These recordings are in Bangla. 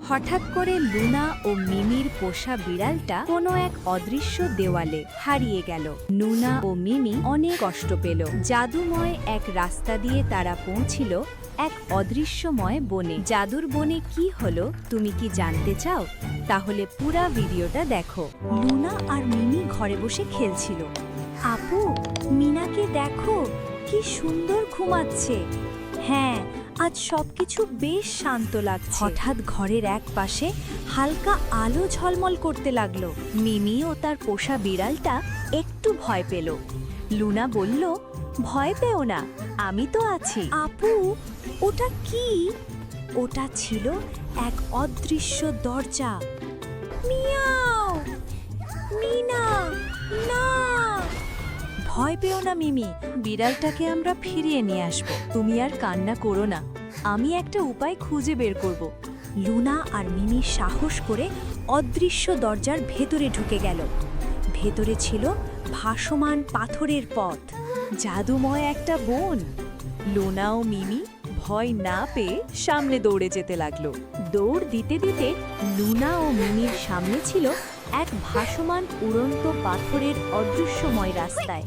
হঠাৎ করে লুনা ও মিমির পোষা বিড়ালটা কোনো এক অদৃশ্য দেওয়ালে হারিয়ে গেল। লুনা ও মিমি অনেক কষ্ট পেল। জাদুময় এক রাস্তা দিয়ে তারা পৌঁছিল এক অদৃশ্যময় বনে। জাদুর বনে কি হলো তুমি কি জানতে চাও? তাহলে পুরা ভিডিওটা দেখো। লুনা আর মিমি ঘরে বসে খেলছিল। আপু, মিনাকে দেখো কি সুন্দর ঘুমাচ্ছে। হ্যাঁ, আজ সবকিছু বেশ শান্ত লাগছে। হঠাৎ ঘরের এক পাশে হালকা আলো ঝলমল করতে লাগলো। মিমি ও তার পোষা বিড়ালটা একটু ভয় পেল। লুনা বলল, ভয় পেও না, আমি তো আছি। আপু, ওটা কি? ওটা ছিল এক অদৃশ্য দরজা। মিয়াও! মিনা, না! ভয় পেও না মিমি, বিড়ালটাকে আমরা ফিরিয়ে নিয়ে আসব। তুমি আর কান্না করো না, আমি একটা উপায় খুঁজে বের করব। লুনা আর মিমি সাহস করে অদৃশ্য দরজার ভেতরে ঢুকে গেল। ভেতরে ছিল ভাসমান পাথরের পথ, জাদুময় একটা বন। লুনা ও মিমি ভয় না পেয়ে সামনে দৌড়ে যেতে লাগলো। দৌড় দিতে দিতে লুনা ও মিমির সামনে ছিল এক ভাসমান উড়ন্ত পাথরের অদৃশ্যময় রাস্তায়।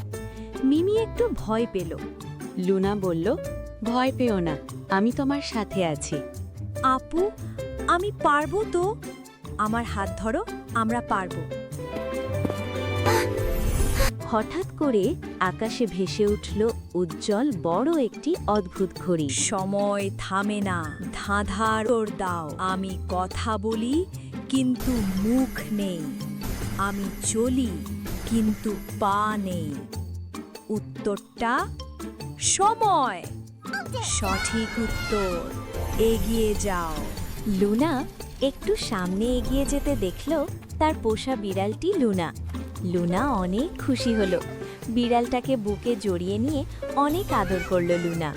মিমি একটু ভয় পেল। লুনা বলল, ভয় পেও না, আমি তোমার সাথে আছি। আপু, আমি পারবো তো? আমার হাত ধরো, আমরা পারবো। হঠাৎ করে আকাশে ভেসে উঠল উজ্জ্বল বড় একটি অদ্ভুত ঘড়ি। সময় থামে না, ধাঁধার দাও। আমি কথা বলি কিন্তু মুখ নেই, আমি চলি কিন্তু পা নেই। উত্তরটা সময়। সঠিক উত্তর, এগিয়ে যাও। লুনা একটু সামনে এগিয়ে যেতে দেখল তার পোষা বিড়ালটি লুনা। লুনা অনেক খুশি হলো। বিড়ালটাকে বুকে জড়িয়ে নিয়ে অনেক আদর করল লুনা।